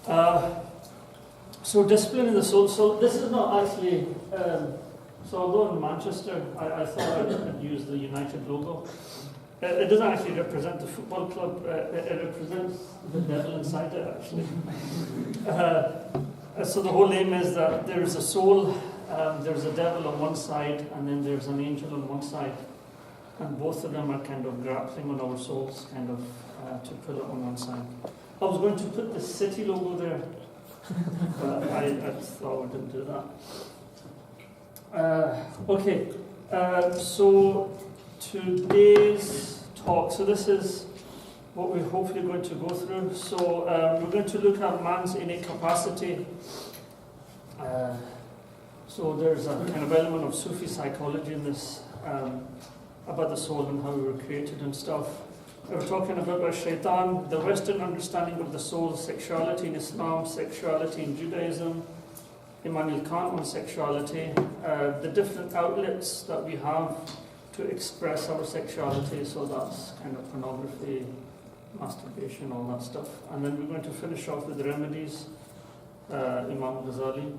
So discipline in the soul. So this is not actually. So although in Manchester, I thought I'd use the United logo. It doesn't actually represent the football club. It represents the devil inside it, actually. So the whole aim is that there is a soul, there's a devil on one side, and then there's an angel on one side. And both of them are kind of grappling on our souls, kind of to put it on one side. I was going to put the city logo there, but I thought we didn't do that. Okay, so today's talk, so this is what we're hopefully going to go through. So we're going to look at man's innate capacity. So there's a kind of element of Sufi psychology in this, about the soul and how we were created and stuff. We're talking about shaitan, the Western understanding of the soul, sexuality in Islam, sexuality in Judaism, Immanuel Kant on sexuality, the different outlets that we have to express our sexuality, so that's kind of pornography, masturbation, all that stuff. And then we're going to finish off with the remedies, Imam Ghazali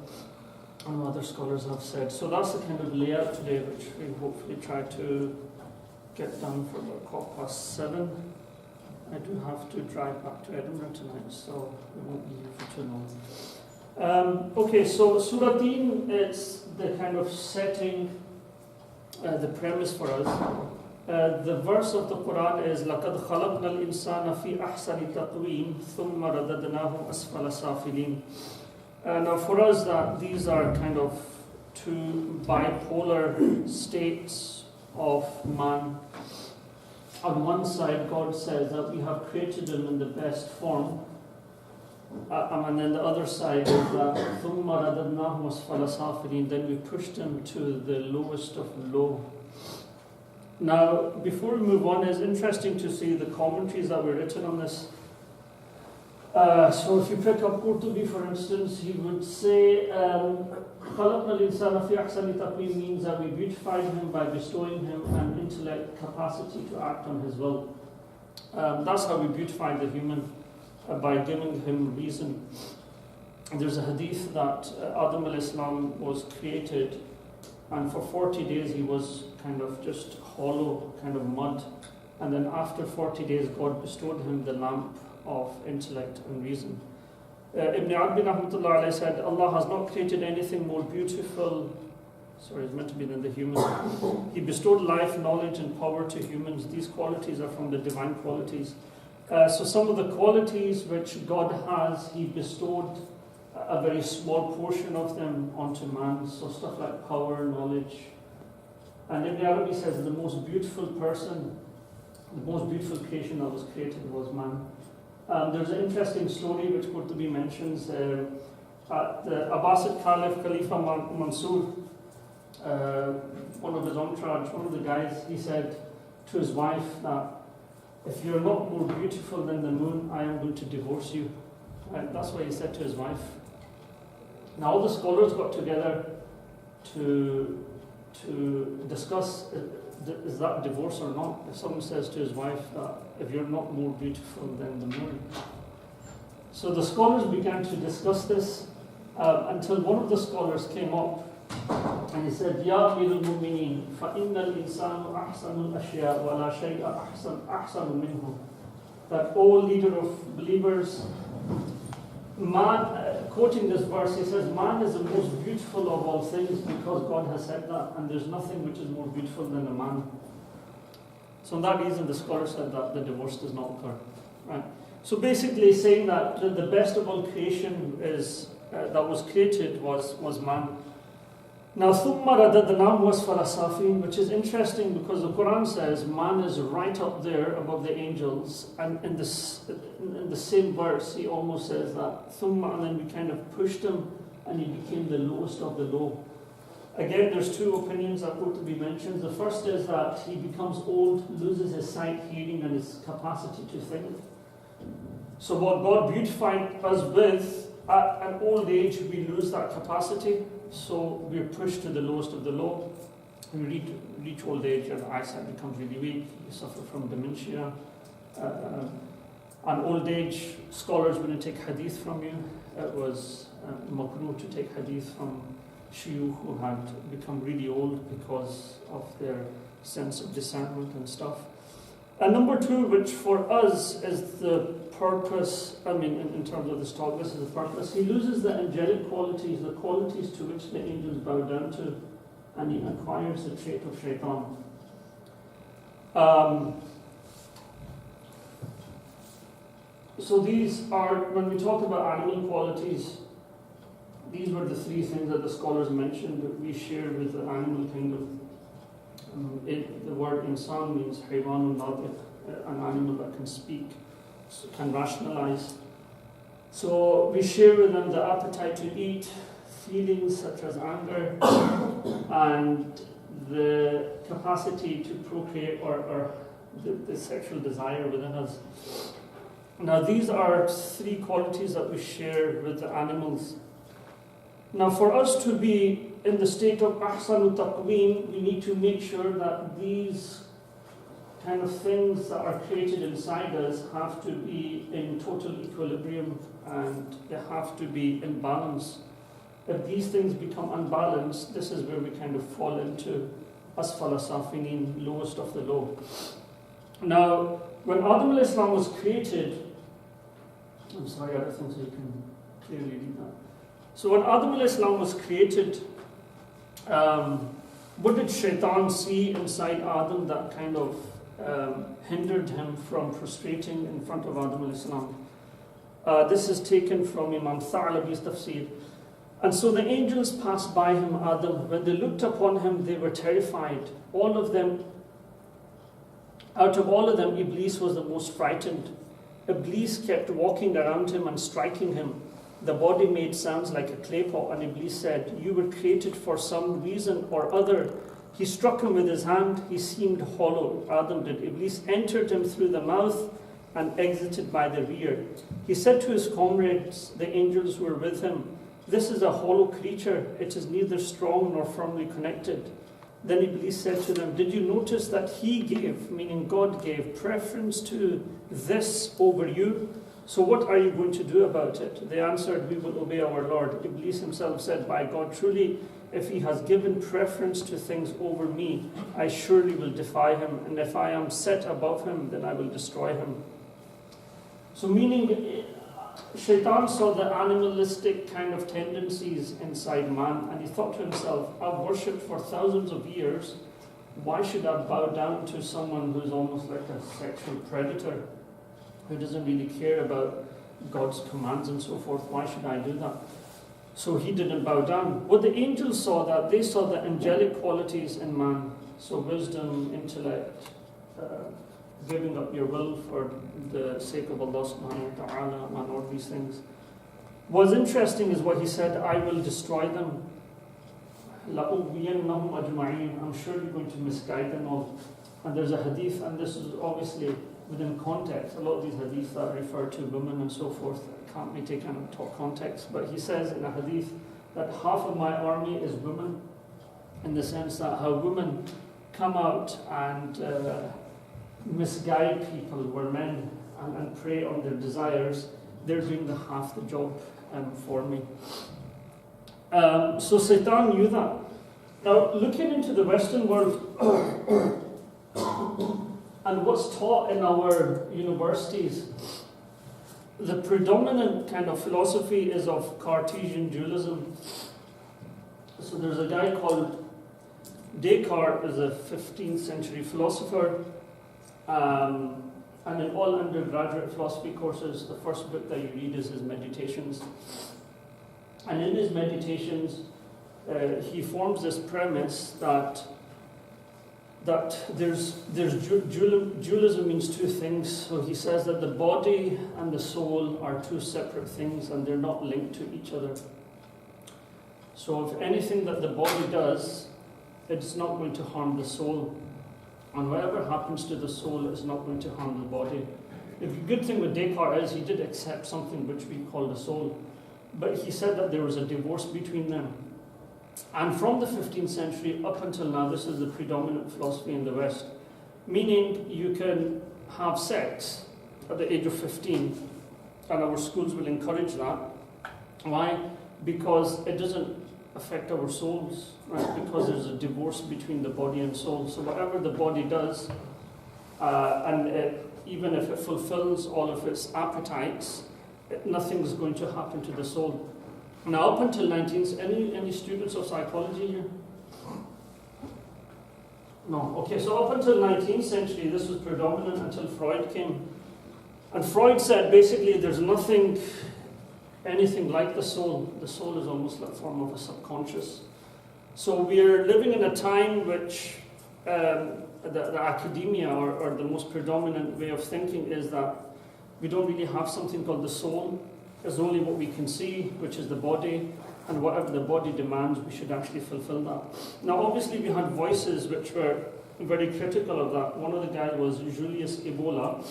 and other scholars have said. So that's the kind of layout today, which we hopefully try to get done for about 7:15. I do have to drive back to Edinburgh tonight, so we won't be here for too long. Okay, so Surah Deen is the kind of setting, the premise for us. The verse of the Quran is لَقَدْ خَلَقْنَا الْإِنسَانَ فِي أَحْسَنِ تَقْوِيمٍ ثُمَّ رَدَدْنَاهُ أَسْفَلَ سَافِلِينَ. Now for us, that these are kind of two bipolar states of man. On one side, God says that we have created him in the best form. And then the other side is that ثُمَّ رَدَدْنَاهُ أَسْفَلَ سَافِلِينَ, then we pushed him to the lowest of low. Now, before we move on, it's interesting to see the commentaries that were written on this. So if you pick up Qurtubi, for instance, he would say, خَلَقْنَا الْإِنسَانَ فِي أَحْسَنِ تَقْوِيمٍ means that we beautified him by bestowing him an intellect capacity to act on his will. That's how we beautified the human, by giving him reason. And there's a hadith that Adam al-Islam was created, and for 40 days he was kind of just hollow, kind of mud. And then after 40 days, God bestowed him the lamp of intellect and reason. Ibn Arabi rahmatullah alayhi said, Allah has not created anything more beautiful, it's meant to be than the human. He bestowed life, knowledge and power to humans. These qualities are from the divine qualities. So some of the qualities which God has, he bestowed a very small portion of them onto man. So stuff like power, knowledge. And Ibn Arabi says the most beautiful person, the most beautiful creation that was created was man. There's an interesting story which Qurtubi mentions. The Abbasid Caliph, Khalifa Mansur, one of his entourage, one of the guys, he said to his wife that if you're not more beautiful than the moon, I am going to divorce you. Right? That's what he said to his wife. Now all the scholars got together to discuss, is that divorce or not? If someone says to his wife that if you're not more beautiful than the moon. So the scholars began to discuss this until one of the scholars came up and he said, Ya Amir al-Mu'mineen, فَإِنَّ الْإِنسَانُ أَحْسَنُ الْأَشْيَاءِ وَلَا شَيْءَ أَحْسَنُ مِنْهُ. That, O leader of believers, man, quoting this verse, he says, man is the most beautiful of all things because God has said that, and there's nothing which is more beautiful than a man. So for that reason, the scholar said that the divorce does not occur. Right? So basically saying that the best of all creation is that was created was man. Now, ثُمَّ رَدَدْنَاهُ أَسْفَلَ سَافِلِينَ, which is interesting because the Quran says man is right up there above the angels, and in the same verse he almost says that ثُمَّ, and then we kind of pushed him and he became the lowest of the low. Again, there's two opinions that Qurtubi mentions. The first is that he becomes old, loses his sight, hearing and his capacity to think. So what God beautified us with, at an old age we lose that capacity. So we're pushed to the lowest of the low. We reach old age, your eyesight becomes really weak, you suffer from dementia. And old age scholars wouldn't take hadith from you. It was makruh to take hadith from shuyukh who had become really old because of their sense of discernment and stuff. And number two, which for us is the purpose, in terms of this talk, this is the purpose. He loses the angelic qualities, the qualities to which the angels bow down to, and he acquires the trait of shaitan. So these are, when we talk about animal qualities, these were the three things that the scholars mentioned that we share with the animal kingdom. The word insan means haywanun natiq, an animal that can speak, can rationalize. So we share with them the appetite to eat, feelings such as anger, and the capacity to procreate or the sexual desire within us. Now these are three qualities that we share with the animals. Now for us to be in the state of ahsanu taqweem, we need to make sure that these kind of things that are created inside us have to be in total equilibrium and they have to be in balance. If these things become unbalanced, this is where we kind of fall into asfala safinin, lowest of the low. Now, when Adam alayhi salam was created, I'm sorry, I don't think so you can clearly read that. So when Adam alayhi salam was created, what did shaitan see inside Adam that kind of hindered him from prostrating in front of Adam alayhi salam? This is taken from Imam Tha'labi's tafsir. And so the angels passed by him, Adam. When they looked upon him, they were terrified. All of them, out of all of them, Iblis was the most frightened. Iblis kept walking around him and striking him. The body made sounds like a clay pot, and Iblis said, "You were created for some reason or other." He struck him with his hand. He seemed hollow. Adam did. Iblis entered him through the mouth and exited by the rear. He said to his comrades, the angels who were with him, "This is a hollow creature. It is neither strong nor firmly connected." Then Iblis said to them, "Did you notice that he gave," meaning God gave, "preference to this over you? So what are you going to do about it?" They answered, "We will obey our Lord." Iblis himself said, "By God, truly, if he has given preference to things over me, I surely will defy him. And if I am set above him, then I will destroy him." So meaning, Shaitan saw the animalistic kind of tendencies inside man, and he thought to himself, "I've worshipped for thousands of years. Why should I bow down to someone who's almost like a sexual predator, who doesn't really care about God's commands and so forth? Why should I do that?" So he didn't bow down. What the angels saw, that they saw the angelic qualities in man. So wisdom, intellect, giving up your will for the sake of Allah subhanahu wa ta'ala, and all these things. What's interesting is what he said, "I will destroy them. لَأُغْوِيَنَّهُمْ أَجْمَعِينَ." I'm sure you're going to misguide them all. And there's a hadith, and this is obviously within context. A lot of these hadiths that refer to women and so forth can't be taken out of context. But he says in a hadith that half of my army is women, in the sense that how women come out and misguide people where men and prey on their desires. They're doing the half the job for me. So Satan knew that. Now looking into the Western world and what's taught in our universities, the predominant kind of philosophy is of Cartesian dualism. So there's a guy called Descartes, is a 15th century philosopher. And in all undergraduate philosophy courses, the first book that you read is his Meditations. And in his Meditations, he forms this premise that there's dualism means two things. So he says that the body and the soul are two separate things, and they're not linked to each other. So if anything that the body does, it's not going to harm the soul. And whatever happens to the soul is not going to harm the body. The good thing with Descartes is he did accept something which we call the soul. But he said that there was a divorce between them. And from the 15th century up until now, this is the predominant philosophy in the West. Meaning you can have sex at the age of 15, and our schools will encourage that. Why? Because it doesn't affect our souls, right? Because there's a divorce between the body and soul. So whatever the body does, even if it fulfills all of its appetites, nothing's going to happen to the soul. Now, up until 19th, any students of psychology here? No. Okay, so up until 19th century, this was predominant until Freud came. And Freud said basically there's anything like the soul. The soul is almost like a form of a subconscious. So we're living in a time which the academia or the most predominant way of thinking is that we don't really have something called the soul. There's only what we can see, which is the body, and whatever the body demands, we should actually fulfill that. Now, obviously, we had voices which were very critical of that. One of the guys was Julius Evola,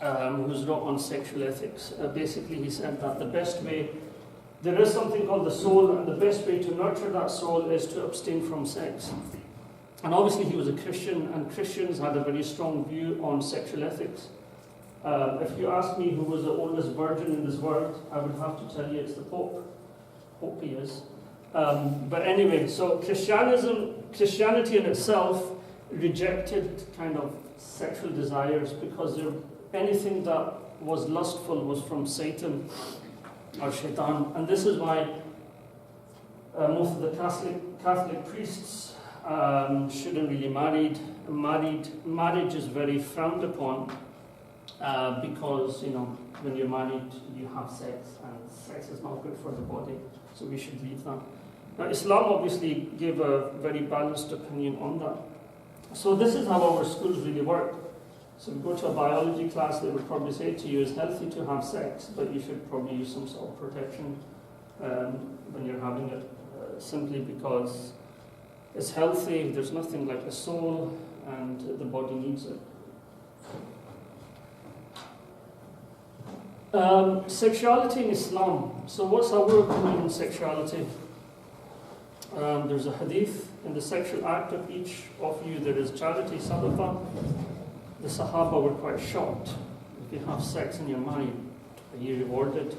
who's wrote on sexual ethics. Basically, he said that the best way, there is something called the soul, and the best way to nurture that soul is to abstain from sex. And obviously, he was a Christian, and Christians had a very strong view on sexual ethics. If you ask me who was the oldest virgin in this world, I would have to tell you it's the Pope. Pope he is. But anyway, so Christianity in itself rejected kind of sexual desires because anything that was lustful was from Satan or Shaitan. And this is why most of the Catholic priests shouldn't really marriage is very frowned upon. Because, when you're married, you have sex, and sex is not good for the body, so we should leave that. Now, Islam obviously gave a very balanced opinion on that. So this is how our schools really work. So if you go to a biology class, they would probably say to you, it's healthy to have sex, but you should probably use some sort of protection when you're having it, simply because it's healthy, there's nothing like a soul, and the body needs it. Sexuality in Islam. So what's our opinion on sexuality? There's a hadith: in the sexual act of each of you there is charity, sadaqah. The Sahaba were quite shocked. If you have sex and you're married, are you rewarded?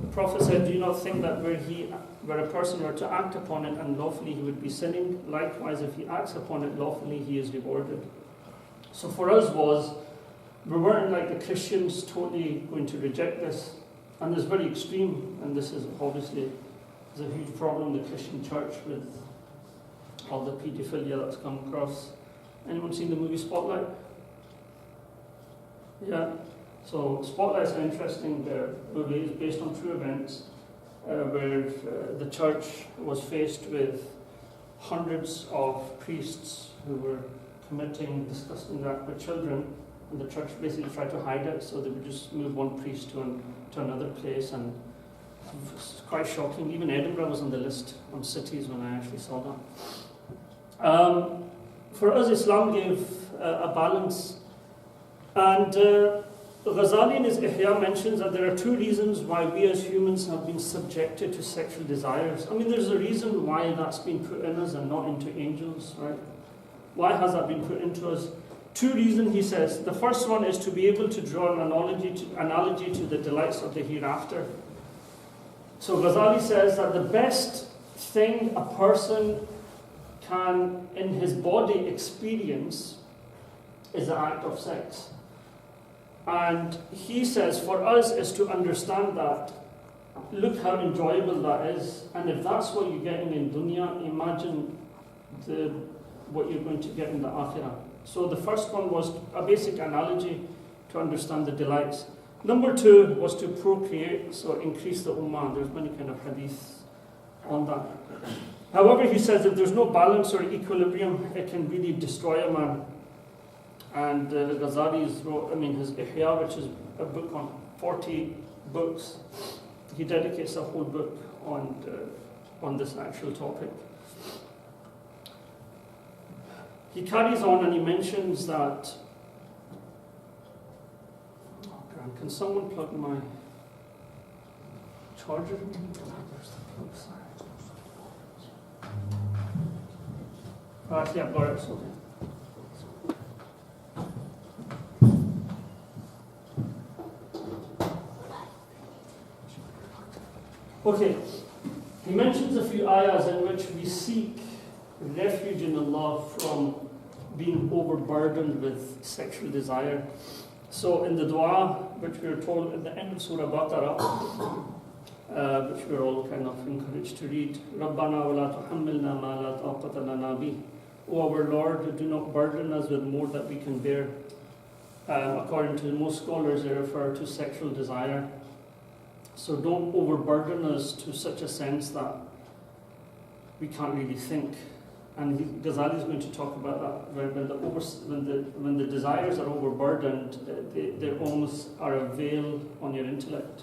The Prophet said, do you not think that where a person were to act upon it unlawfully, he would be sinning? Likewise, if he acts upon it lawfully, he is rewarded. So for us we weren't like the Christians totally going to reject this. And it's very extreme, and this is obviously a huge problem in the Christian church with all the paedophilia that's come across. Anyone seen the movie Spotlight? Yeah. So Spotlight's an interesting movie. It's based on true events where the church was faced with hundreds of priests who were committing disgusting acts with children. And the church basically tried to hide it, so they would just move one priest to another place, and it's quite shocking. Even Edinburgh was on the list on cities when I actually saw that. For us, Islam gave a balance, and Ghazali in his Ihya mentions that there are two reasons why we as humans have been subjected to sexual desires. I mean, there's a reason why that's been put in us and not into angels, right? Why has that been put into us? Two reasons, he says. The first one is to be able to draw an analogy to the delights of the hereafter. So Ghazali says that the best thing a person can, in his body, experience is the act of sex. And he says for us is to understand that, look how enjoyable that is, and if that's what you're getting in dunya, imagine what you're going to get in the akhirah. So the first one was a basic analogy to understand the delights. Number two was to procreate, so increase the ummah. There's many kind of hadiths on that. However, he says if there's no balance or equilibrium, it can really destroy a man. And Ghazali's wrote, his Ihya, which is a book on 40 books, he dedicates a whole book on this actual topic. He carries on and he mentions that, can someone plug my charger? Actually, I've got it, okay. Okay, he mentions a few ayahs in which we seek refuge in Allah from being overburdened with sexual desire. So in the dua, which we are told at the end of Surah Baqarah, which we're all kind of encouraged to read, رَبَّنَا وَلَا تُحَمِّلْنَا مَا لَا طَاقَةَ لَنَا بِهِ. O our Lord, do not burden us with more that we can bear. According to most scholars, they refer to sexual desire. So don't overburden us to such a sense that we can't really think. And Ghazali is going to talk about that. When the desires are overburdened, they almost are a veil on your intellect,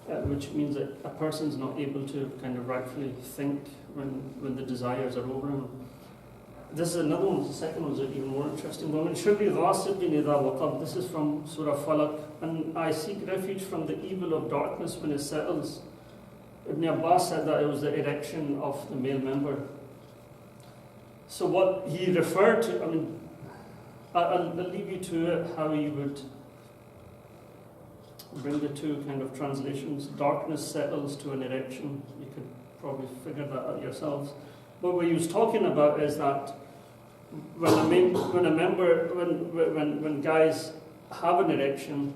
which means that a person's not able to kind of rightfully think when the desires are over him. This is another one, the second one is an even more interesting one. This is from Surah Falaq. And I seek refuge from the evil of darkness when it settles. Ibn Abbas said that it was the erection of the male member. So what he referred to, I mean, I'll leave you to it, how he would bring the two kind of translations. Darkness settles to an erection. You could probably figure that out yourselves. But what he was talking about is that when guys have an erection,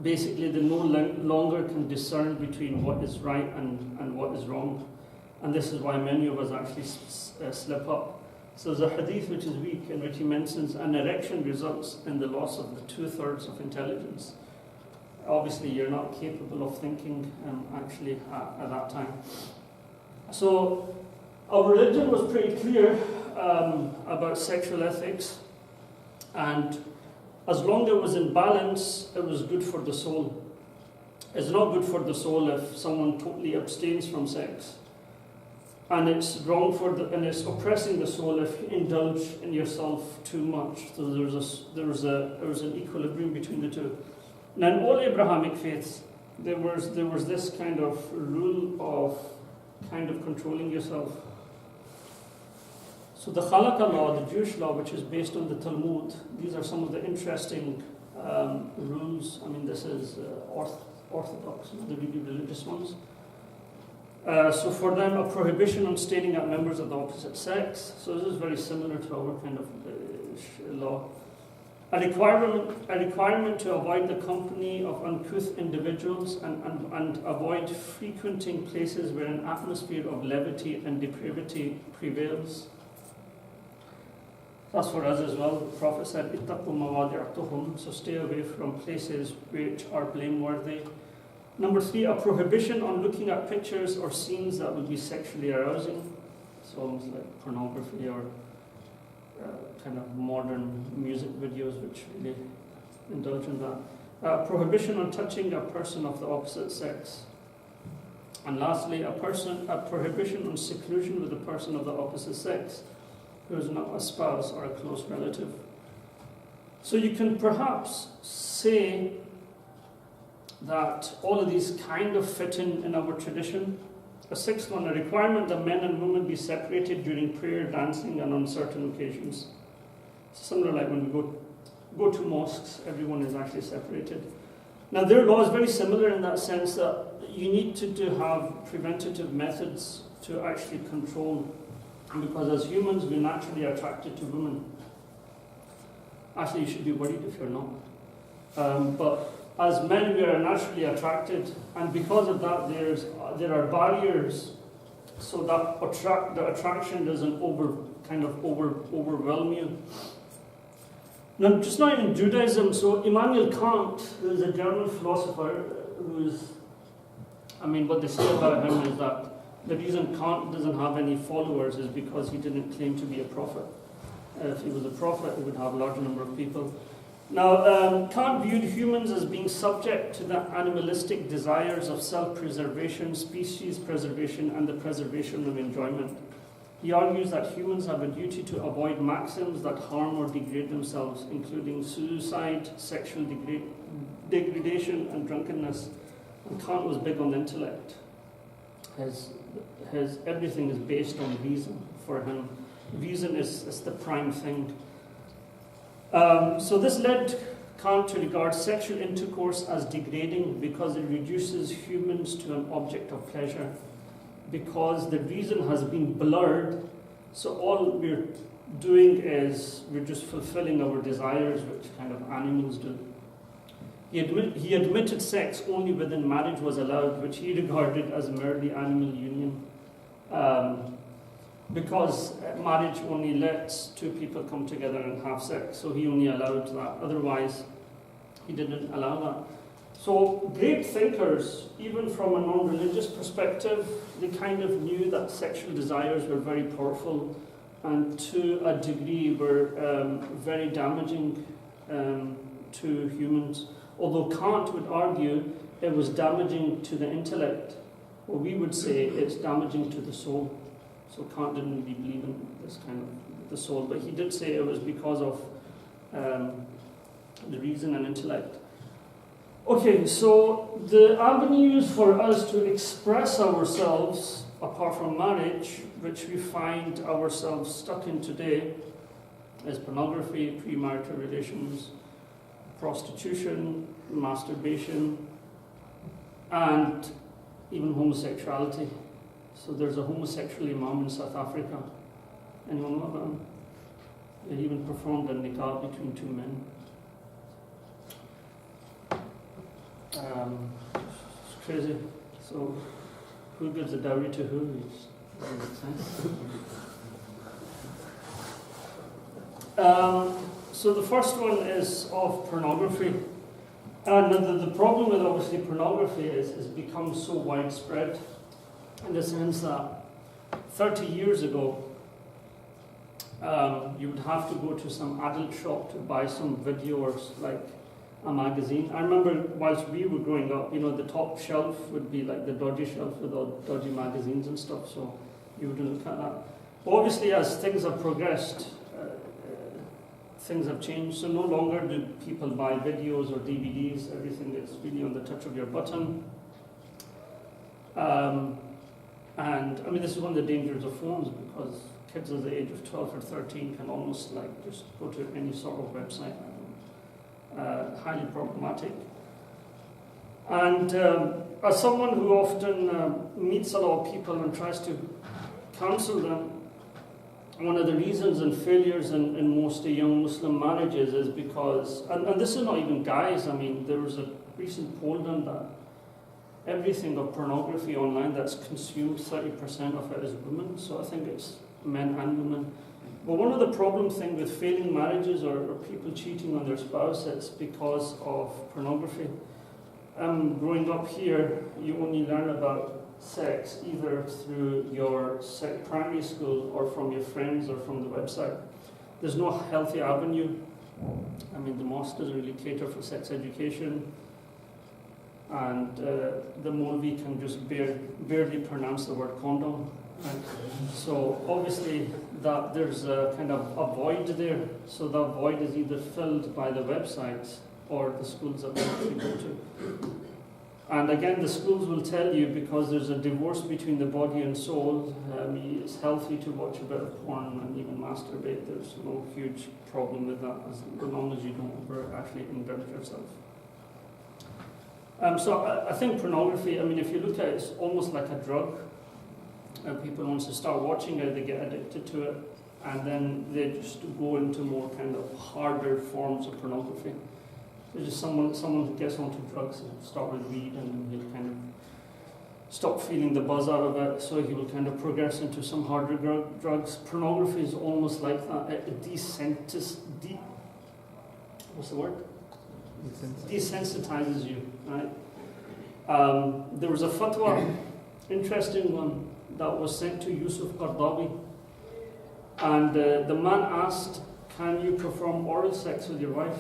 basically they no longer can discern between what is right and what is wrong. And this is why many of us actually slip up. So there's a hadith which is weak in which he mentions an erection results in the loss of the 2/3 of intelligence. Obviously you're not capable of thinking actually at that time. So our religion was pretty clear about sexual ethics, and as long as it was in balance, it was good for the soul. It's not good for the soul if someone totally abstains from sex, and it's wrong and it's oppressing the soul if you indulge in yourself too much. So there was an equilibrium between the two. Now in all Abrahamic faiths, there was this kind of rule of kind of controlling yourself. So the Khalaqa law, the Jewish law, which is based on the Talmud, these are some of the interesting rules. I mean, this is orthodox, the really religious ones. So for them, a prohibition on staring at members of the opposite sex. So this is very similar to our kind of law. A requirement to avoid the company of uncouth individuals and avoid frequenting places where an atmosphere of levity and depravity prevails. That's for us as well. The Prophet said, "Ittaqu mawadi'atuhum," so stay away from places which are blameworthy. Number 3, a prohibition on looking at pictures or scenes that would be sexually arousing. It's almost like pornography or kind of modern music videos which really indulge in that. Prohibition on touching a person of the opposite sex. And lastly, a prohibition on seclusion with a person of the opposite sex who is not a spouse or a close relative. So you can perhaps say that all of these kind of fit in our tradition. A 6th one, a requirement that men and women be separated during prayer, dancing, and on certain occasions. Similar like when we go to mosques, everyone is actually separated. Now their law is very similar in that sense that you need to have preventative methods to actually control, because as humans we're naturally attracted to women. Actually you should be worried if you're not. But as men we are naturally attracted, and because of that there are barriers so that the attraction doesn't overwhelm you. Now, just not even Judaism. So Immanuel Kant, who is a German philosopher, what they say about him is that the reason Kant doesn't have any followers is because he didn't claim to be a prophet. If he was a prophet, he would have a large number of people. Now, Kant viewed humans as being subject to the animalistic desires of self-preservation, species preservation, and the preservation of enjoyment. He argues that humans have a duty to avoid maxims that harm or degrade themselves, including suicide, sexual degradation, and drunkenness. And Kant was big on the intellect. His everything is based on reason for him. Reason is the prime thing. So this led Kant to regard sexual intercourse as degrading because it reduces humans to an object of pleasure, because the reason has been blurred, so all we're doing is we're just fulfilling our desires, which kind of animals do. He admitted sex only within marriage was allowed, which he regarded as merely animal union, because marriage only lets two people come together and have sex, so he only allowed that. Otherwise, he didn't allow that. So great thinkers, even from a non-religious perspective, they kind of knew that sexual desires were very powerful and to a degree were very damaging to humans. Although Kant would argue it was damaging to the intellect, or we would say it's damaging to the soul. So Kant didn't really believe in this kind of the soul, but he did say it was because of the reason and intellect. Okay, so the avenues for us to express ourselves apart from marriage, which we find ourselves stuck in today, is pornography, premarital relations, prostitution, masturbation, and even homosexuality. So there's a homosexual imam in South Africa. Anyone know about him? He even performed a nikah between two men. It's crazy. So who gives a dowry to who? Doesn't make sense. So the first one is of pornography. And the problem with obviously pornography is it's become so widespread in the sense that 30 years ago, you would have to go to some adult shop to buy some videos like a magazine. I remember whilst we were growing up, the top shelf would be like the dodgy shelf with all dodgy magazines and stuff, so you wouldn't look at that. Obviously, as things have progressed, things have changed, so no longer do people buy videos or DVDs, everything is really on the touch of your button. And I mean, this is one of the dangers of phones, because kids at the age of 12 or 13 can almost like just go to any sort of website. Highly problematic. And as someone who often meets a lot of people and tries to counsel them, one of the reasons and failures in most young Muslim marriages is because, and this is not even guys, I mean, there was a recent poll done that everything of pornography online that's consumed, 30% of it is women, so I think it's men and women. But one of the problem thing with failing marriages or people cheating on their spouse is because of pornography. Growing up here, you only learn about sex either through your primary school or from your friends or from the website. There's no healthy avenue. I mean, the mosque doesn't really cater for sex education, and the Molvi can just barely pronounce the word condom. Right? So obviously that there's a kind of a void there. So that void is either filled by the websites or the schools that we actually go to. And again, the schools will tell you, because there's a divorce between the body and soul, it's healthy to watch a bit of porn and even masturbate. There's no huge problem with that, as long as you don't actually indulge yourself. So I think pornography, I mean, if you look at it, it's almost like a drug. People, once they start watching it, they get addicted to it, and then they just go into more kind of harder forms of pornography. There's just someone who gets onto drugs and start with weed, and he'll kind of stop feeling the buzz out of it, so he will kind of progress into some harder drugs. Pornography is almost like that. It desensitizes you, right? There was a fatwa, interesting one, that was sent to Yusuf Qardawi, and the man asked, can you perform oral sex with your wife?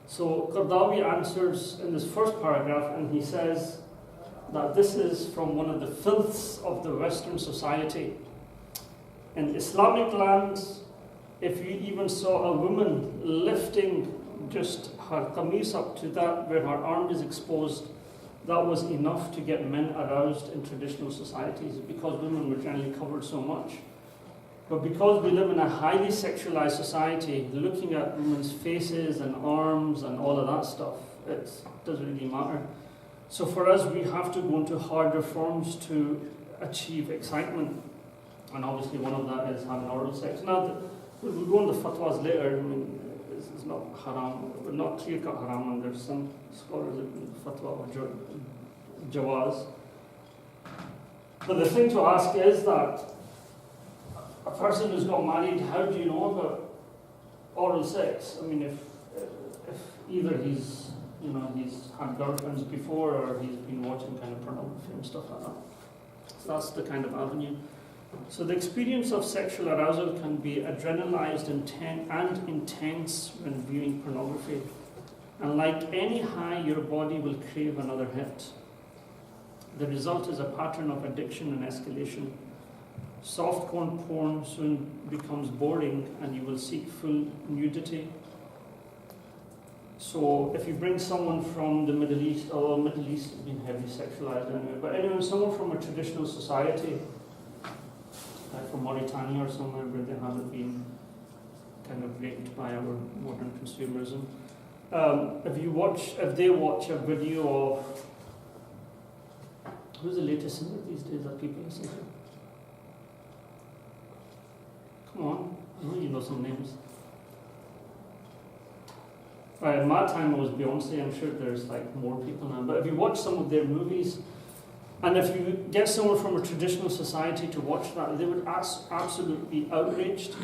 So Qardawi answers in this first paragraph, and he says that this is from one of the filths of the Western society. In Islamic lands, if you even saw a woman lifting just her qamis up to that where her arm is exposed, that was enough to get men aroused in traditional societies, because women were generally covered so much. But because we live in a highly sexualized society, looking at women's faces and arms and all of that stuff, it doesn't really matter. So for us, we have to go into harder forms to achieve excitement. And obviously one of that is having oral sex. Now, we'll go on the fatwas later. I mean, it's not haram, not clear-cut haram, and there's some scholars that fatwa or jawaz. But the thing to ask is that a person who's got married, how do you know about oral sex? I mean, if either he's had girlfriends before, or he's been watching kind of pornography and stuff like that. So that's the kind of avenue. So the experience of sexual arousal can be adrenalized and intense when viewing pornography. And like any high, your body will crave another hit. The result is a pattern of addiction and escalation. Softcore porn soon becomes boring and you will seek full nudity. So if you bring someone from the Middle East, although Middle East has been heavily sexualized anyway, but anyway, someone from a traditional society, like from Mauritania or somewhere where they haven't been kind of raped by our modern consumerism, if they watch a video of, who's the latest singer these days that people listen to? Come on, I know you know some names. Right, in my time it was Beyonce. I'm sure there's like more people now. But if you watch some of their movies, and if you get someone from a traditional society to watch that, they would absolutely be outraged,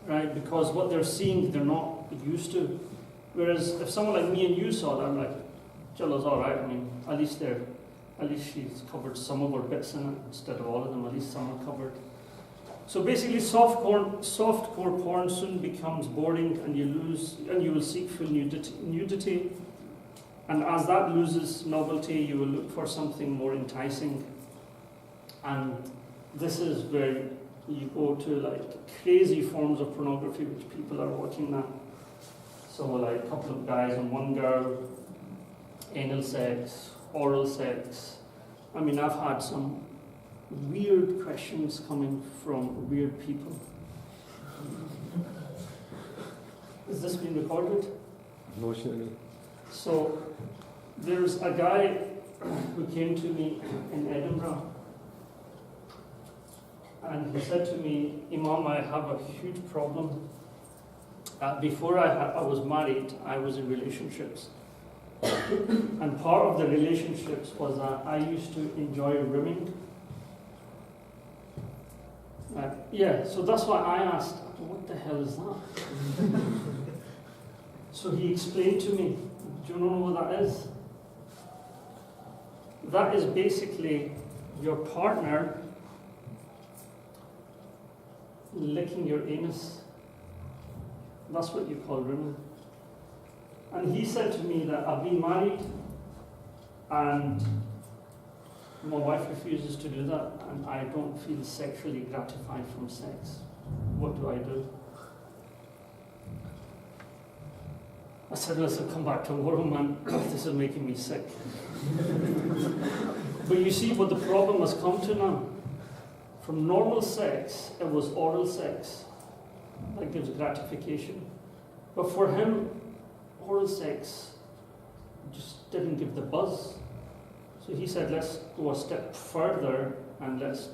right? Because what they're seeing, they're not used to. Whereas if someone like me and you saw that, I'm like, Jill's all right. I mean, at least she's covered some of her bits in it instead of all of them. At least some are covered. So basically, softcore porn soon becomes boring, and you will seek full nudity. And as that loses novelty, you will look for something more enticing. And this is where you go to like crazy forms of pornography which people are watching now. So like a couple of guys and one girl, anal sex, oral sex. I mean, I've had some weird questions coming from weird people. Is this being recorded? Emotionally. So there's a guy who came to me in Edinburgh, and he said to me, Imam, I have a huge problem. Before I was married, I was in relationships. And part of the relationships was that I used to enjoy rimming. So that's why I asked, what the hell is that? So he explained to me, do you know what that is? That is basically your partner licking your anus. That's what you call rimming. And he said to me that I've been married and my wife refuses to do that, and I don't feel sexually gratified from sex. What do I do? I said, listen, come back tomorrow, man. This is making me sick. But you see what the problem has come to now. From normal sex, it was oral sex. That gives gratification. But for him, oral sex just didn't give the buzz. So he said, let's go a step further and let's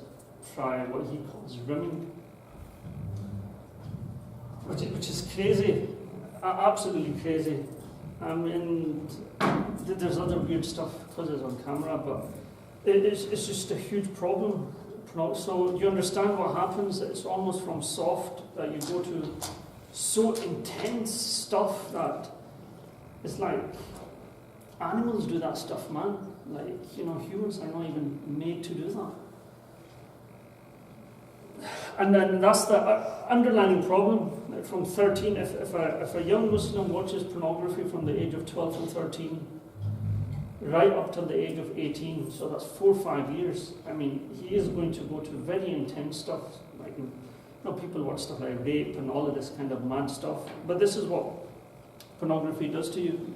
try what he calls rimming. Which is crazy. Absolutely crazy. I mean, there's other weird stuff because it's on camera, but it's just a huge problem. So you understand what happens? It's almost from soft that you go to so intense stuff that it's like animals do that stuff, man. Like, humans are not even made to do that. And then that's the underlying problem. Like from 13, if a young Muslim watches pornography from the age of 12 and 13, right up till the age of 18, so that's 4 or 5 years, I mean, he is going to go to very intense stuff. Like, people watch stuff like rape and all of this kind of mad stuff. But this is what pornography does to you.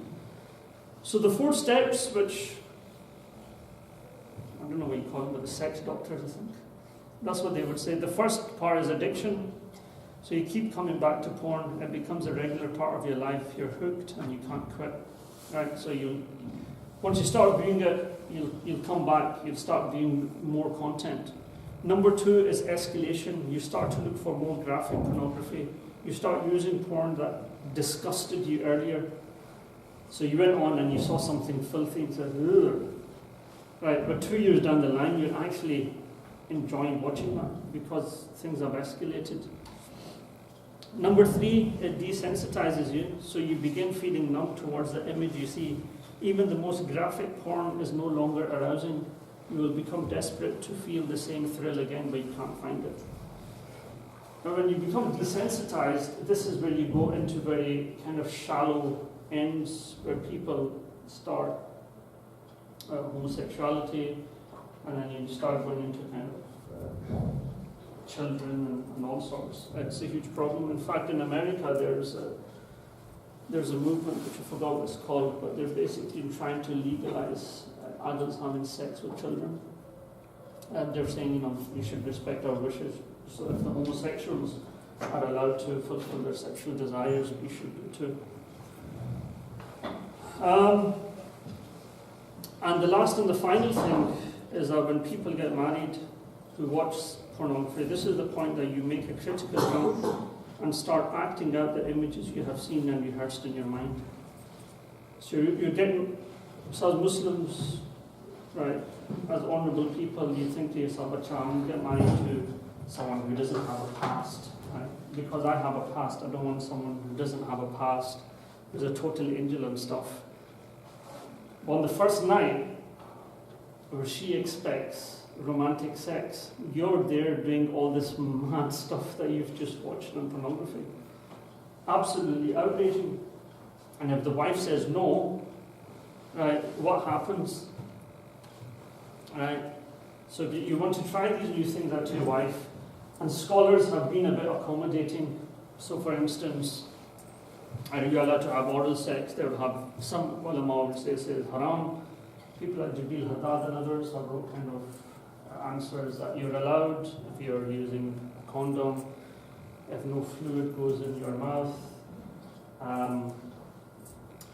So the 4 steps, which I don't know what you call them, but the sex doctors, I think, That's what they would say. The first part is addiction. So you keep coming back to porn. It becomes a regular part of your life. You're hooked and you can't quit. Right? So once you start viewing it, you'll come back. You'll start viewing more content. Number 2 is escalation. You start to look for more graphic pornography. You start using porn that disgusted you earlier. So you went on and you saw something filthy and said, ugh. Right, but 2 years down the line, you're actually enjoying watching that because things have escalated. Number 3, it desensitizes you, so you begin feeling numb towards the image you see. Even the most graphic porn is no longer arousing. You will become desperate to feel the same thrill again, but you can't find it. Now when you become desensitized, this is where you go into very kind of shallow ends where people start homosexuality, and then you start going into kind of children and all sorts. It's a huge problem. In fact, in America, there's a movement, which I forgot what it's called, but they're basically trying to legalize adults having sex with children. And they're saying, we should respect our wishes. So if the homosexuals are allowed to fulfill their sexual desires, we should do too. And the last and the final thing is that when people get married who watch pornography, this is the point that you make a critical jump and start acting out the images you have seen and rehearsed in your mind. So you're getting, so as Muslims, right, as honourable people, you think to yourself, I'm going to get married to someone who doesn't have a past. Right? Because I have a past, I don't want someone who doesn't have a past, who's a total angel and stuff. On the first night, where she expects romantic sex, you're there doing all this mad stuff that you've just watched on pornography. Absolutely outraging. And if the wife says no, right, what happens? Right? So you want to try these new things out to your wife, and scholars have been a bit accommodating. So for instance, are you allowed to have oral sex? They would have some ulama would say it's haram. People like Jabil Haddad and others have wrote kind of answers that you're allowed if you're using a condom, if no fluid goes in your mouth.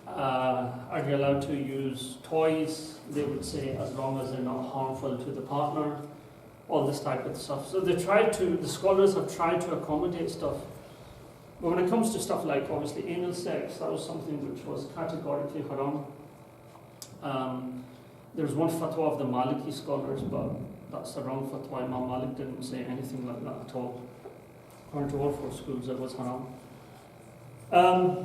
Are you allowed to use toys? They would say as long as they're not harmful to the partner. All this type of stuff. So the scholars have tried to accommodate stuff. But when it comes to stuff like, obviously, anal sex, that was something which was categorically haram. There's one fatwa of the Maliki scholars, but that's the wrong fatwa. Imam Malik didn't say anything like that at all. According to all 4 schools, it was haram.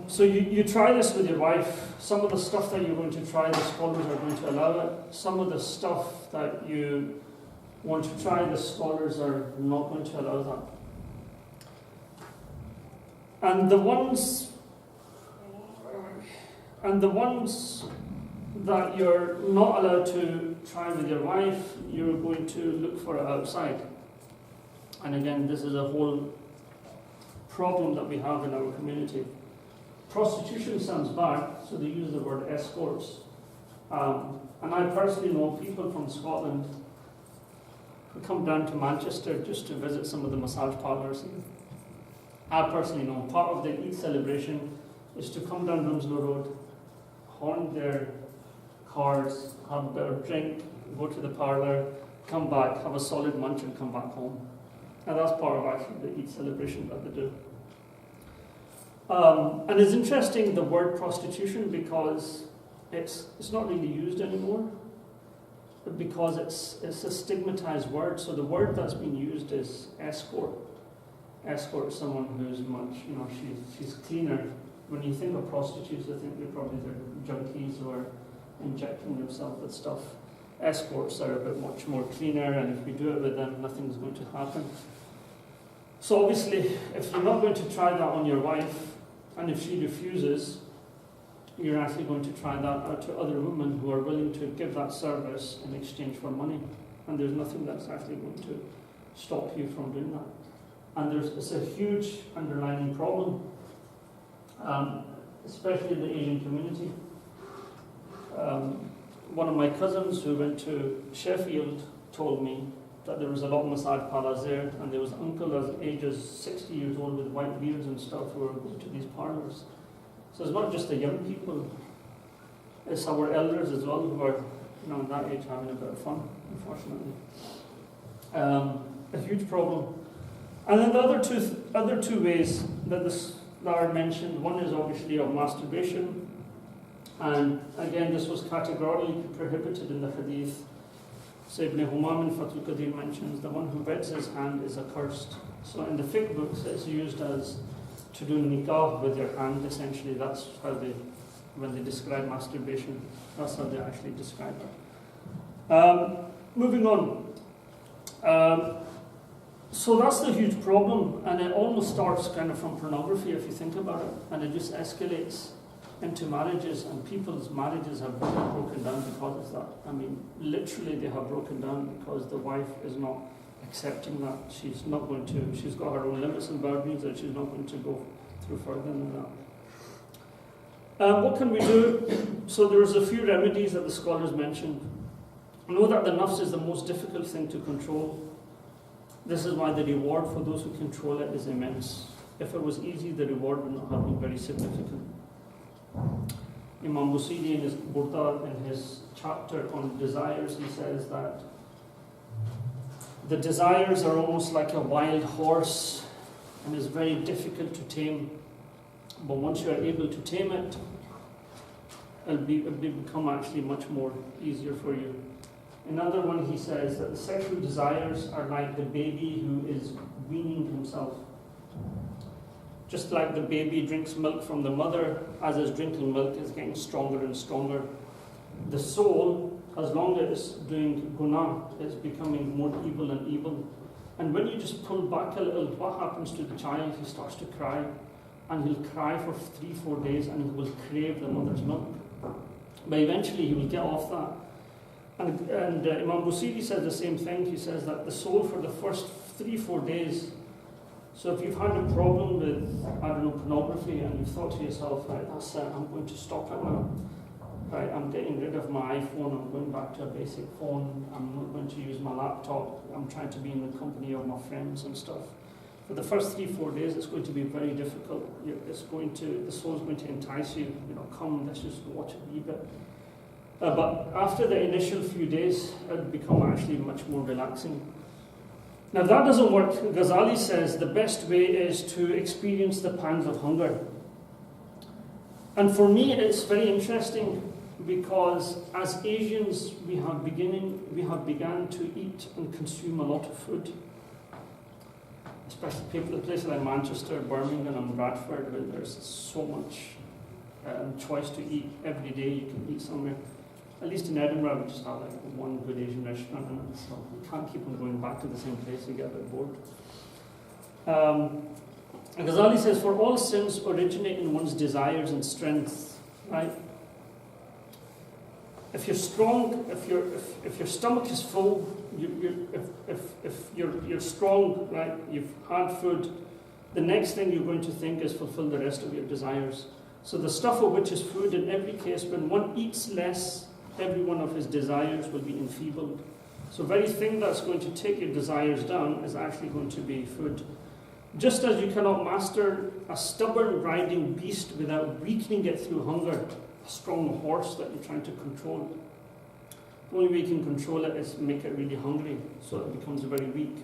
So you try this with your wife. Some of the stuff that you're going to try, the scholars are going to allow it. Some of the stuff that you want to try, the scholars are not going to allow that. And the ones that you're not allowed to try with your wife, you're going to look for it outside. And again, this is a whole problem that we have in our community. Prostitution sounds bad, so they use the word escorts. And I personally know people from Scotland who come down to Manchester just to visit some of the massage parlours. I personally know part of the Eid celebration is to come down Rumslow Road, horn their cars, have a bit of drink, go to the parlour, come back, have a solid munch and come back home. And that's part of actually the Eid celebration that they do. And it's interesting, the word prostitution, because it's not really used anymore, because it's a stigmatized word. So the word that's been used is escort. Escort is someone who's much, she's cleaner. When you think of prostitutes, I think they're probably the junkies who are injecting themselves with stuff. Escorts are a bit much more cleaner, and if we do it with them, nothing's going to happen. So obviously, if you're not going to try that on your wife, and if she refuses, you're actually going to try that out to other women who are willing to give that service in exchange for money. And there's nothing that's actually going to stop you from doing that. And it's a huge underlying problem, especially in the Asian community. One of my cousins who went to Sheffield told me that there was a lot of massage parlours there, and there was an uncle as age as 60 years old with white beards and stuff who were going to these parlours. So it's not just the young people, it's our elders as well who are, in that age having a bit of fun, unfortunately. A huge problem. And then the other two ways that are mentioned, one is obviously of masturbation, and again this was categorically prohibited in the hadith. So Ibn Humam in Fathul Qadir mentions the one who wets his hand is accursed. So in the fiqh books it's used as to do nikah with your hand, essentially. That's how when they describe masturbation, that's how they actually describe it. Moving on. So that's the huge problem, and it almost starts kind of from pornography if you think about it, and it just escalates into marriages, and people's marriages have broken down because of that. I mean, literally they have broken down because the wife is not accepting that. She's got her own limits and boundaries, and she's not going to go through further than that. What can we do? So there's a few remedies that the scholars mentioned. Know that the nafs is the most difficult thing to control. This is why the reward for those who control it is immense. If it was easy, the reward would not have been very significant. Imam Busiri in his Burda, in his chapter on desires, he says that the desires are almost like a wild horse and is very difficult to tame. But once you are able to tame it, it'll become actually much more easier for you. Another one, he says that the sexual desires are like the baby who is weaning himself. Just like the baby drinks milk from the mother, as it's drinking milk, it's getting stronger and stronger. The soul, as long as it's doing guna, is becoming more evil and evil. And when you just pull back a little, what happens to the child? He starts to cry, and he'll cry for 3-4 days, and he will crave the mother's milk. But eventually he will get off that. And Imam Busiri says the same thing. He says that the soul for the first 3-4 days, so if you've had a problem with, pornography, and you've thought to yourself, right, that's it, I'm going to stop it now. Right, I'm getting rid of my iPhone, I'm going back to a basic phone, I'm not going to use my laptop, I'm trying to be in the company of my friends and stuff. For the first 3-4 days, it's going to be very difficult. The soul's going to entice you, come, let's just watch a wee bit. But after the initial few days, it'll become actually much more relaxing. Now, if that doesn't work, Ghazali says the best way is to experience the pangs of hunger. And for me, it's very interesting because as Asians, we have begun to eat and consume a lot of food. Especially people in places like Manchester, Birmingham, and Bradford, where there's so much choice to eat every day. You can eat somewhere. At least in Edinburgh, we just have like one good Asian restaurant, and so we can't keep on going back to the same place. We get a bit bored. And Ghazali says, for all sins originate in one's desires and strengths, right? If you're strong, if your stomach is full, if you're strong, right? You've had food. The next thing you're going to think is fulfill the rest of your desires. So the stuff of which is food, in every case, when one eats less, every one of his desires will be enfeebled. So very thing that's going to take your desires down is actually going to be food. Just as you cannot master a stubborn riding beast without weakening it through hunger, a strong horse that you're trying to control. The only way you can control it is make it really hungry, so it becomes very weak.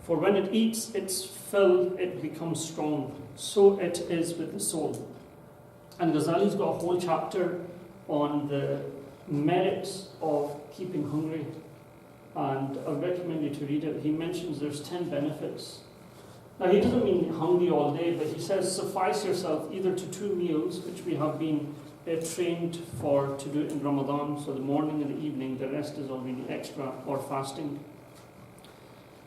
For when it eats its fill, it becomes strong. So it is with the soul. And Ghazali's got a whole chapter on the merits of keeping hungry, and I recommend you to read it. He mentions there's 10 benefits. Now he doesn't mean hungry all day, but he says suffice yourself either to 2 meals, which we have been trained to do in Ramadan, so the morning and the evening, the rest is already extra, or fasting.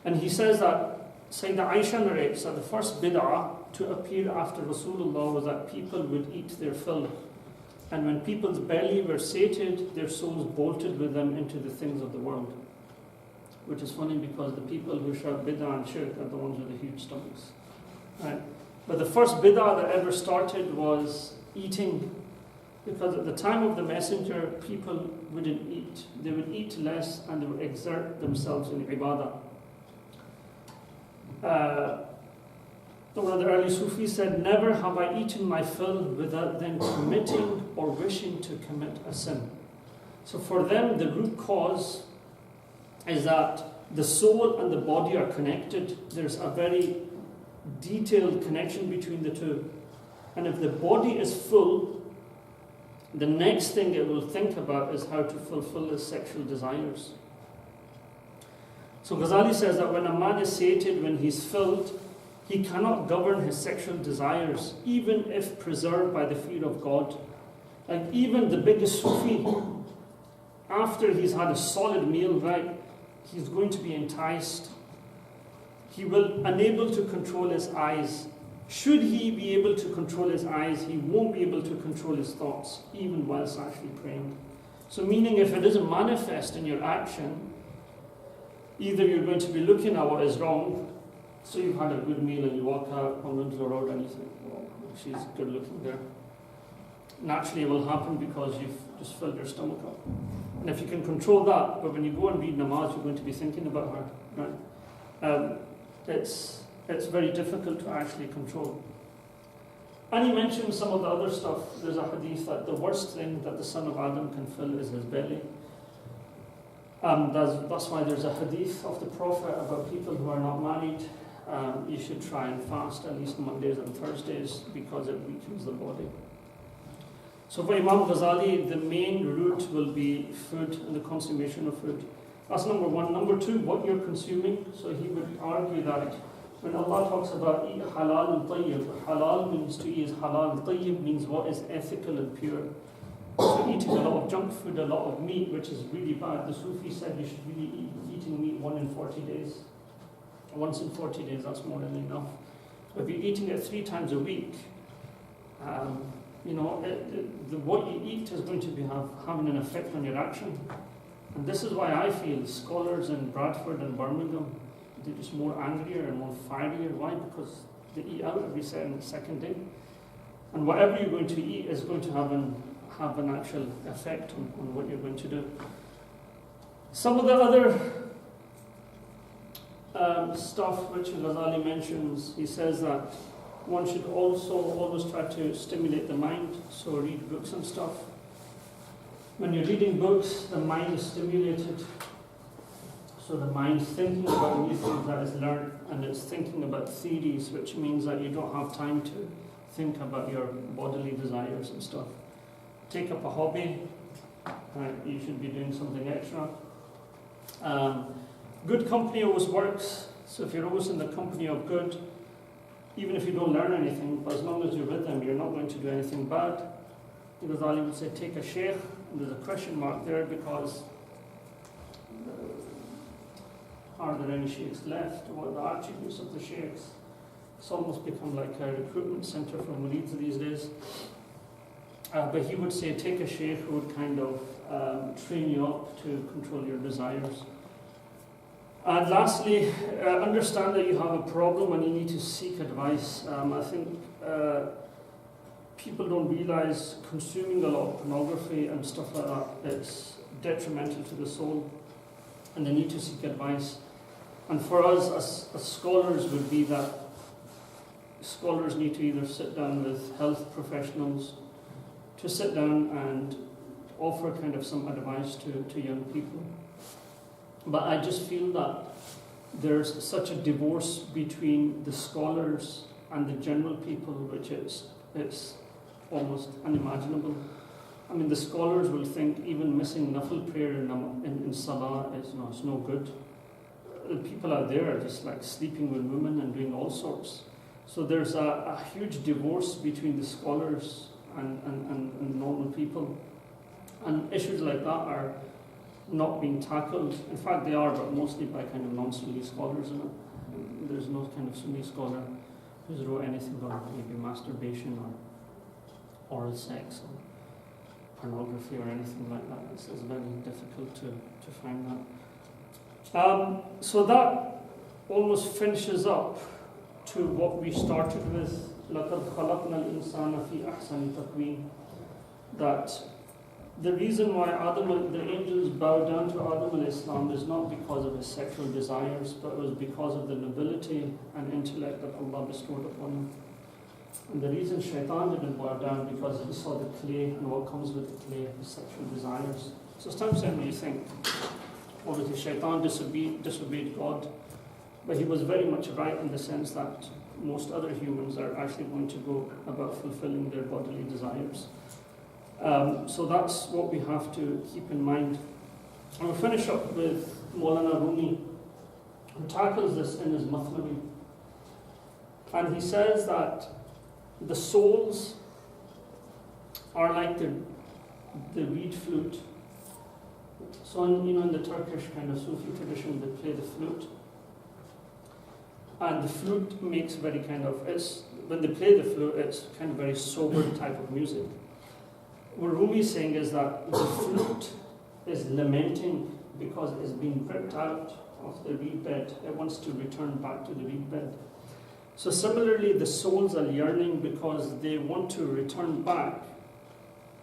And he says that, Sayyidah Aisha narrates that the first bid'ah to appear after Rasulullah was that people would eat their fill. And when people's belly were sated, their souls bolted with them into the things of the world. Which is funny because the people who shout bid'ah and shirk are the ones with the huge stomachs. Right? But the first bid'ah that ever started was eating. Because at the time of the messenger, people wouldn't eat. They would eat less and they would exert themselves in ibadah. One of the early Sufis said, "Never have I eaten my fill without then committing or wishing to commit a sin." So for them, the root cause is that the soul and the body are connected. There's a very detailed connection between the two. And if the body is full, the next thing it will think about is how to fulfill its sexual desires. So Ghazali says that when a man is sated, when he's filled, he cannot govern his sexual desires, even if preserved by the fear of God. Like even the biggest Sufi, after he's had a solid meal, right, he's going to be enticed. He will unable to control his eyes. Should he be able to control his eyes, he won't be able to control his thoughts, even whilst actually praying. So meaning if it doesn't manifest in your action, either you're going to be looking at what is wrong. So you've had a good meal and you walk out on Winslow Road and you think, "Oh, she's good looking there." Naturally it will happen because you've just filled your stomach up. And if you can control that, but when you go and read namaz, you're going to be thinking about her, right? It's very difficult to actually control. And he mentioned some of the other stuff. There's a hadith that the worst thing that the son of Adam can fill is his belly. That's why there's a hadith of the Prophet about people who are not married. You should try and fast at least Mondays and Thursdays because it weakens the body. So for Imam Ghazali, the main root will be food and the consummation of food. That's number one. Number two, what you're consuming. So he would argue that when Allah talks about eat halal and tayyib, halal means to eat is halal, tayyib means what is ethical and pure. So eating a lot of junk food, a lot of meat, which is really bad. The Sufi said you should really eat eating meat once in 40 days, that's more than enough. But if you're eating it 3 times a week, what you eat is going to be having an effect on your action. And this is why I feel scholars in Bradford and Birmingham, they're just more angrier and more fierier. Why? Because they eat out every second day. And whatever you're going to eat is going to have an actual effect on what you're going to do. Some of the other stuff which Ghazali mentions, he says that one should also always try to stimulate the mind, so read books and stuff. When you're reading books, the mind is stimulated, so the mind's thinking about new things that is learned, and it's thinking about theories, which means that you don't have time to think about your bodily desires and stuff. Take up a hobby, you should be doing something extra. Good company always works, so if you're always in the company of good, even if you don't learn anything, but as long as you're with them, you're not going to do anything bad. Ghazali would say, take a shaykh, and there's a question mark there because are there any sheikhs left? What are the attributes of the sheikhs? It's almost become like a recruitment center for murids these days. But he would say, take a shaykh who would kind of train you up to control your desires. And lastly, understand that you have a problem and you need to seek advice. I think people don't realize consuming a lot of pornography and stuff like that is detrimental to the soul, and they need to seek advice. And for us as scholars would be that scholars need to either sit down with health professionals to sit down and offer kind of some advice to young people. But I just feel that there's such a divorce between the scholars and the general people, which it's almost unimaginable. I mean, the scholars will think even missing nafil prayer in salah is it's no good. People out there are just like sleeping with women and doing all sorts. So there's a huge divorce between the scholars and normal people. And issues like that are not being tackled. In fact, they are, but mostly by kind of non-Sunni scholars. There's no kind of Sunni scholar who's wrote anything on maybe masturbation or oral sex or pornography or anything like that. It's very difficult to find that. So that almost finishes up to what we started with. لَقَدْ خَلَقْنَا الْإِنسَانَ فِي أَحْسَنِ تَقْوِيمٍ. that the reason why the angels bow down to Adam al-Islam is not because of his sexual desires, but it was because of the nobility and intellect that Allah bestowed upon him. And the reason Shaitan didn't bow down because he saw the clay and what comes with the clay, his sexual desires. So sometimes you think, obviously Shaitan disobeyed God, but he was very much right in the sense that most other humans are actually going to go about fulfilling their bodily desires. So that's what we have to keep in mind. And we'll finish up with Maulana Rumi, who tackles this in his Mathnavi. And he says that the souls are like the reed flute. So in the Turkish kind of Sufi tradition, they play the flute. And the flute makes very when they play the flute, it's kind of very sober type of music. What Rumi is saying is that the flute is lamenting because it has been ripped out of the reed bed. It wants to return back to the reed bed. So similarly, the souls are yearning because they want to return back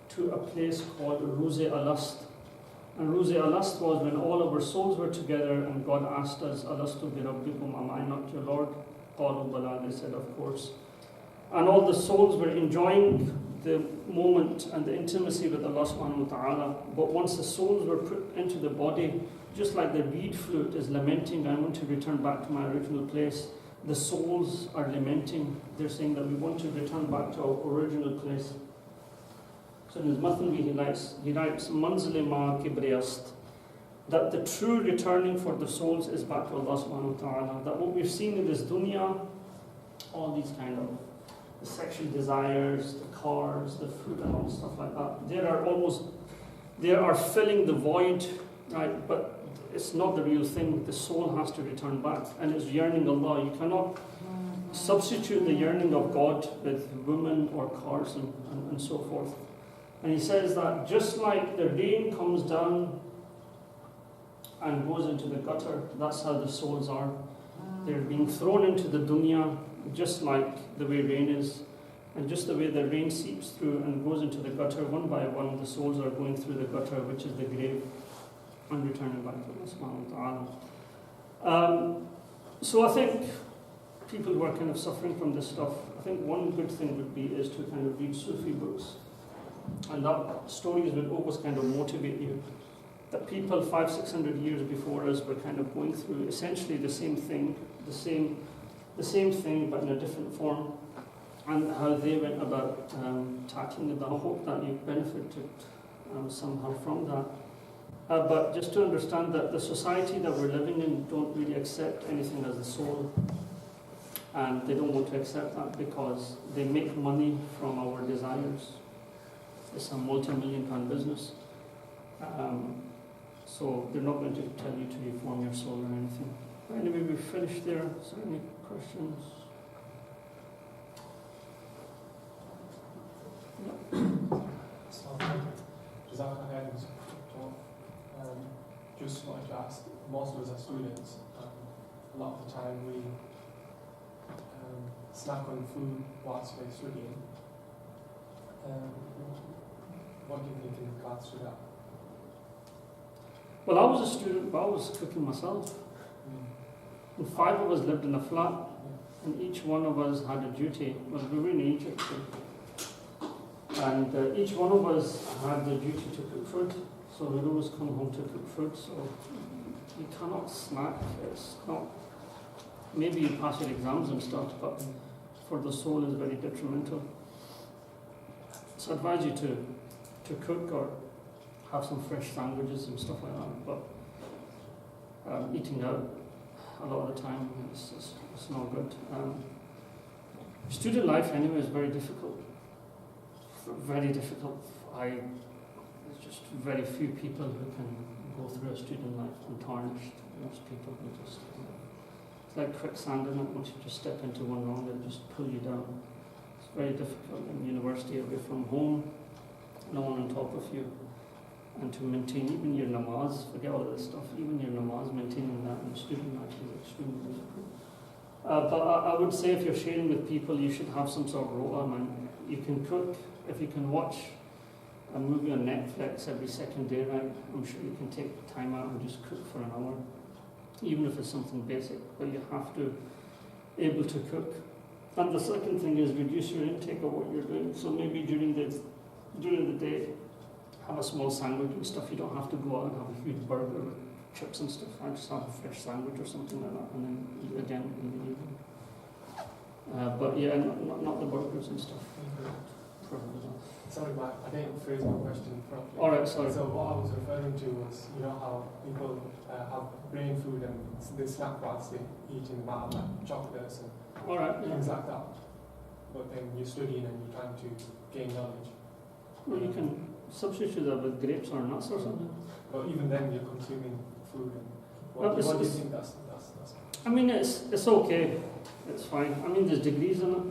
to a place called Ruze Alast. And Ruze Alast was when all of our souls were together and God asked us, Alastu bi Rabbikum, am I not your Lord? Qalu bala, they said, of course. And all the souls were enjoying the moment and the intimacy with Allah subhanahu wa ta'ala. But once the souls were put into the body, just like the reed flute is lamenting, I want to return back to my original place, the souls are lamenting. They're saying that we want to return back to our original place. So in his Mathnavi he writes, Manzil ma kibriyast, that the true returning for the souls is back to Allah subhanahu wa ta'ala. That what we've seen in this dunya, all these kind of the sexual desires, the cars, the food and all stuff like that, they are filling the void, right? But it's not the real thing. The soul has to return back and it's yearning Allah. You cannot substitute the yearning of God with women or cars and so forth. And he says that just like the rain comes down and goes into the gutter, that's how the souls are. They're being thrown into the dunya just like the way rain is. And just the way the rain seeps through and goes into the gutter, one by one, the souls are going through the gutter, which is the grave, and returning back to Allah subhanahu wa ta'ala. So I think people who are kind of suffering from this stuff, I think one good thing would be is to kind of read Sufi books. And that stories will always kind of motivate you. That people 500-600 years before us were kind of going through essentially the same thing, the same thing but in a different form, and how they went about tackling it. I hope that you benefited somehow from that. But just to understand that the society that we're living in don't really accept anything as the soul, and they don't want to accept that because they make money from our desires. It's a multi-million-pound business. So they're not going to tell you to reform your soul or anything. But anyway, we've finished there. Is there any questions? Just wanted to ask, most of us are students, a lot of the time we snack on food whilst we're studying. What do you think in regards to that? Well, I was a student, but I was cooking myself. And 5 of us lived in a flat, and each one of us had a duty. Well, we were in Egypt, and each one of us had the duty to cook food. So we'd always come home to cook food. So you cannot snack. It's not. Maybe you pass your exams and stuff, but for the soul is very detrimental. So I advise you to cook or have some fresh sandwiches and stuff like that. But eating out a lot of the time, it's not good. Student life anyway is very difficult. Very difficult. There's just very few people who can go through a student life untarnished. Most people will just, it's like quicksand, isn't it? Once you just step into one wrong, they'll just pull you down. It's very difficult in university, away from home, no one on top of you. And to maintain even your namaz, forget all this stuff, even your namaz, maintaining that in student life is extremely difficult. But I would say if you're sharing with people, you should have some sort of rota, man. You can cook, if you can watch a movie on Netflix every second day, right? I'm sure you can take time out and just cook for an hour, even if it's something basic, but you have to be able to cook. And the second thing is reduce your intake of what you're doing. So maybe during the day, have a small sandwich and stuff. You don't have to go out and have a huge burger with chips and stuff. I just have a fresh sandwich or something like that, and then eat again in the evening. But yeah, not the burgers and stuff. Probably not. Sorry, but I didn't phrase my question properly. Alright, sorry. So what I was referring to was, you know how people have brain food and they snack whilst they eat in the amount of like chocolates and things like that. But then you're studying and you're trying to gain knowledge. Well, you can substitute that with grapes or nuts or something. But even then you're consuming food. And what do you think that's I mean, it's okay. It's fine. I mean, there's degrees in it.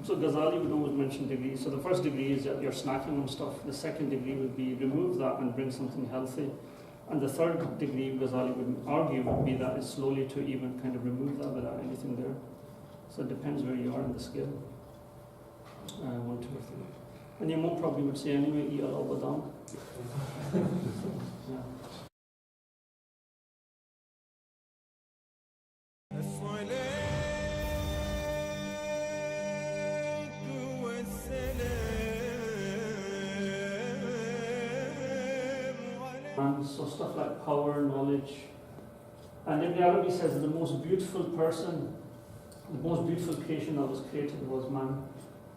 So Ghazali would always mention degrees. So the first degree is that you're snacking on stuff. The second degree would be remove that and bring something healthy. And the third degree, Ghazali would argue, would be that it's slowly to even kind of remove that without anything there. So it depends where you are in the scale. 1, 2, or 3. And your mom probably would say anyway, eat a lot of badam. Yeah. And so stuff like power, knowledge. And Ibn Arabi says the most beautiful person, the most beautiful creation that was created was man.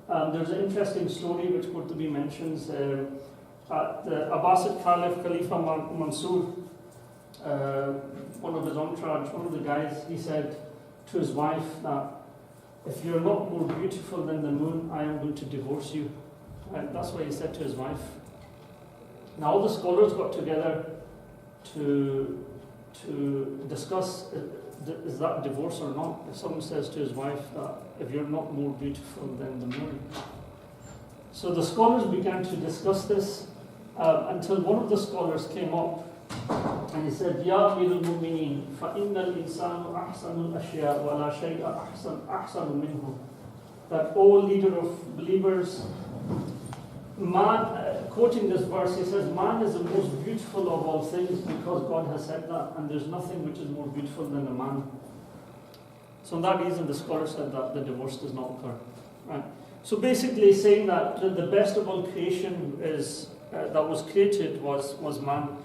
There's an interesting story which Qurtubi mentions. At the Abbasid Caliph, Khalifa Mansur, one of his entourage, one of the guys, he said to his wife that if you're not more beautiful than the moon, I am going to divorce you. And that's what he said to his wife. Now all the scholars got together to discuss is that divorce or not. If someone says to his wife that if you're not more beautiful than the moon. So the scholars began to discuss this until one of the scholars came up and he said, Ya Amir al-Mu'mineen, فَإِنَّ الْإِنسَانُ أَحْسَنُ الْأَشْيَاءِ وَلَا شَيْءَ أَحْسَنُ مِنْهُ. That, O leader of believers, man, quoting this verse, he says, man is the most beautiful of all things because God has said that, and there's nothing which is more beautiful than a man. So for that reason, the scholar said that the divorce does not occur. Right? So basically saying that the best of all creation is that was created was man.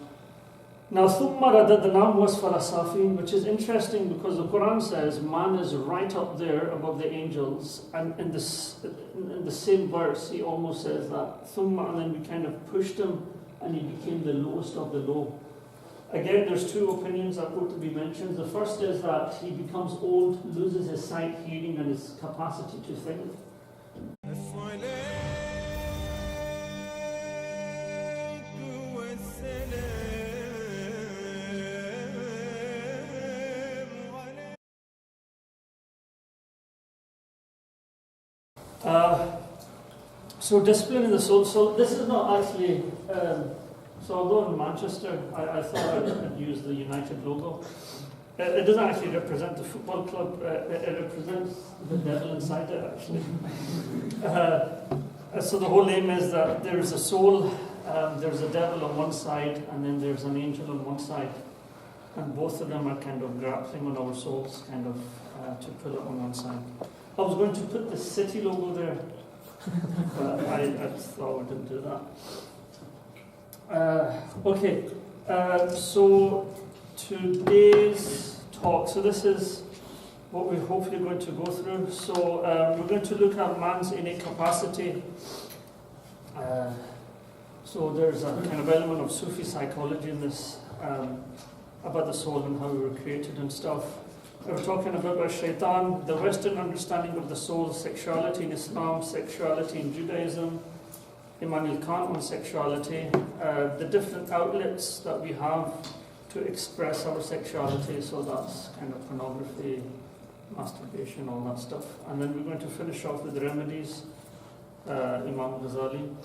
Now, ثُمَّ رَدَدْنَاهُ أَسْفَلَ سَافِلِينَ, which is interesting because the Quran says man is right up there above the angels, and in the same verse he almost says that ثُمَّ, and then we kind of pushed him and he became the lowest of the low. Again, there's two opinions that Qurtubi mentions. The first is that he becomes old, loses his sight, hearing, and his capacity to think. So discipline in the soul. So this is not actually. So although in Manchester, I thought I'd use the United logo. It doesn't actually represent the football club. It represents the devil inside it, actually. So the whole aim is that there is a soul, there's a devil on one side, and then there's an angel on one side. And both of them are kind of grappling on our souls, kind of to put it on one side. I was going to put the city logo there, but I thought we didn't do that. Okay, so today's talk, so this is what we're hopefully going to go through. So we're going to look at man's innate capacity. So there's a kind of element of Sufi psychology in this, about the soul and how we were created and stuff. We're talking about shaitan, the Western understanding of the soul, sexuality in Islam, sexuality in Judaism, Immanuel Kant on sexuality, the different outlets that we have to express our sexuality, so that's kind of pornography, masturbation, all that stuff. And then we're going to finish off with the remedies, Imam Ghazali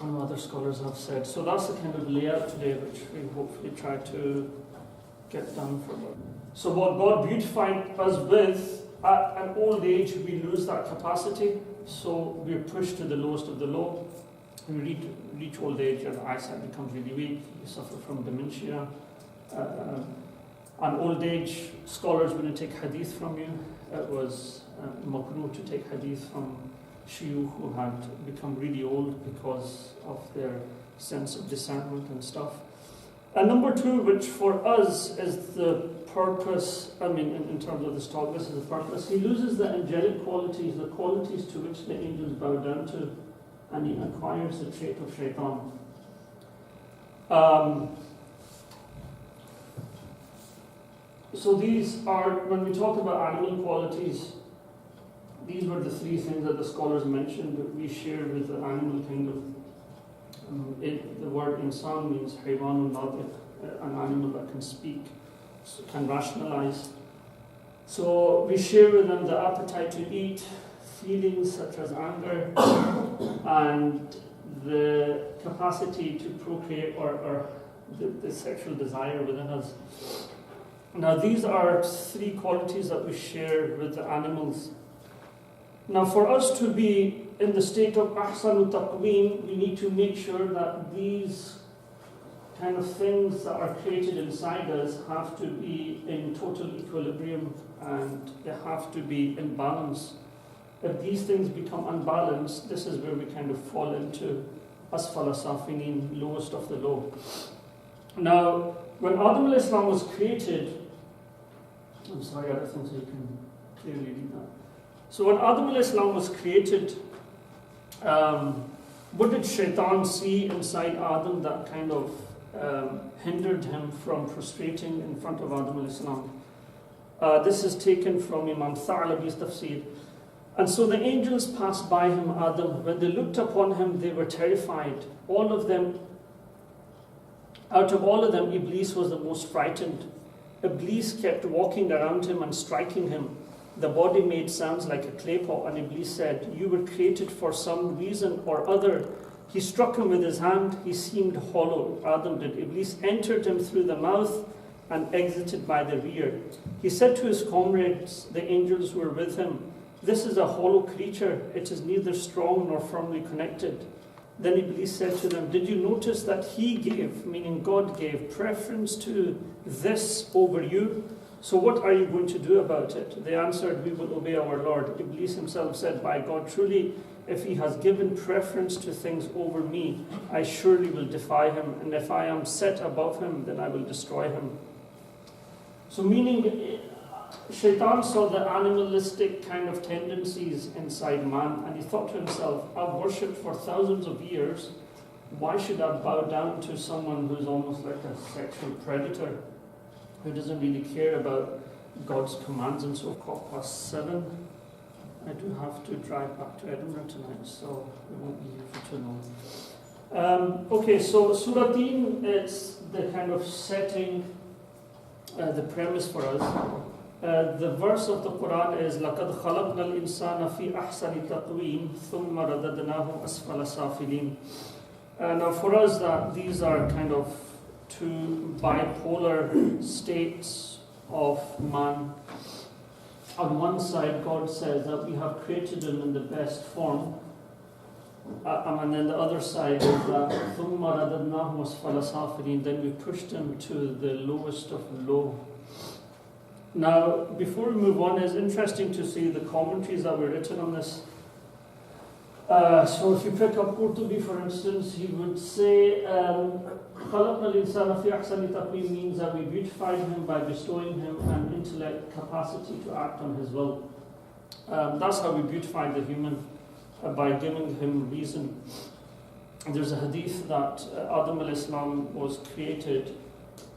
and other scholars have said. So that's the kind of layout today which we hopefully try to get done for us. So what God beautified us with, at an old age we lose that capacity, so we're pushed to the lowest of the low. you reach old age, your eyesight becomes really weak, you suffer from dementia. On old age, scholars wouldn't take hadith from you. It was makruh to take hadith from shuyukh who had become really old because of their sense of discernment and stuff. And number two, which for us is the purpose, in terms of this talk, this is the purpose. He loses the angelic qualities, the qualities to which the angels bow down to, and he acquires the trait of shaitan. So these are, when we talk about animal qualities, these were the three things that the scholars mentioned that we share with the animal kingdom. The word insan means haywanun natiq, an animal that can speak, can rationalize. So we share with them the appetite to eat, feelings such as anger, and the capacity to procreate or the sexual desire within us. Now these are three qualities that we share with the animals. Now for us to be in the state of ahsanu taqweem, we need to make sure that these kind of things that are created inside us have to be in total equilibrium and they have to be in balance. If these things become unbalanced, this is where we kind of fall into asfala safinin, lowest of the low. Now, when Adam al-Islam was created, I'm sorry, I don't think so you can clearly read that. So when Adam al-Islam was created, what did shaitan see inside Adam that kind of hindered him from prostrating in front of Adam al-Islam? This is taken from Imam Tha'labi's tafsir. And so the angels passed by him, Adam. When they looked upon him, they were terrified. All of them, out of all of them, Iblis was the most frightened. Iblis kept walking around him and striking him. The body made sounds like a clay pot, and Iblis said, "You were created for some reason or other." He struck him with his hand. He seemed hollow. Adam did. Iblis entered him through the mouth and exited by the rear. He said to his comrades, the angels who were with him, "This is a hollow creature. It is neither strong nor firmly connected." Then Iblis said to them, "Did you notice that he gave," meaning God gave, "preference to this over you? So what are you going to do about it?" They answered, "We will obey our Lord." Iblis himself said, "By God, truly, if he has given preference to things over me, I surely will defy him. And if I am set above him, then I will destroy him." So meaning, Shaitan saw the animalistic kind of tendencies inside man, and he thought to himself, "I've worshipped for thousands of years. Why should I bow down to someone who's almost like a sexual predator, who doesn't really care about God's commands?" And so 7:15, I do have to drive back to Edinburgh tonight, so it won't be here for too long. Okay, so Surah Deen is the kind of setting, the premise for us. The verse of the Quran is لَقَدْ خَلَقْنَا الْإِنسَانَ فِي أَحْسَنِ تَقْوِيمٍ ثُمَّ رَدَدْنَاهُ أَسْفَلَ سَافِلِينَ. Now for us, that these are kind of two bipolar states of man. On one side, God says that we have created him in the best form, and then the other side is that ثُمَّ رَدَدْنَاهُ أَسْفَلَ سَافِلِينَ, then we pushed him to the lowest of low. Now, before we move on, it's interesting to see the commentaries that were written on this. So if you pick up Qurtubi, for instance, he would say, خَلَقْنَا الْإِنسَانَ فِي أَحْسَنِ تَقْوِيمٍ means that we beautified him by bestowing him an intellect capacity to act on his will. That's how we beautified the human, by giving him reason. There's a hadith that Adam al-Islam was created,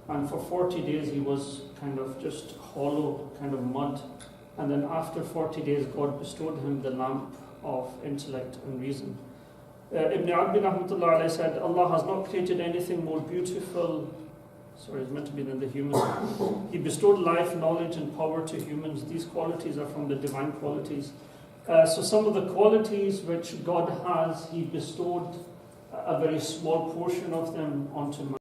and for 40 days he was kind of just hollow, kind of mud. And then after 40 days, God bestowed him the lamp of intellect and reason. Ibn Abdi Rahmatullah Alayhi said, Allah has not created anything more beautiful, it's meant to be than the human. He bestowed life, knowledge and power to humans. These qualities are from the divine qualities. So some of the qualities which God has, he bestowed a very small portion of them onto man.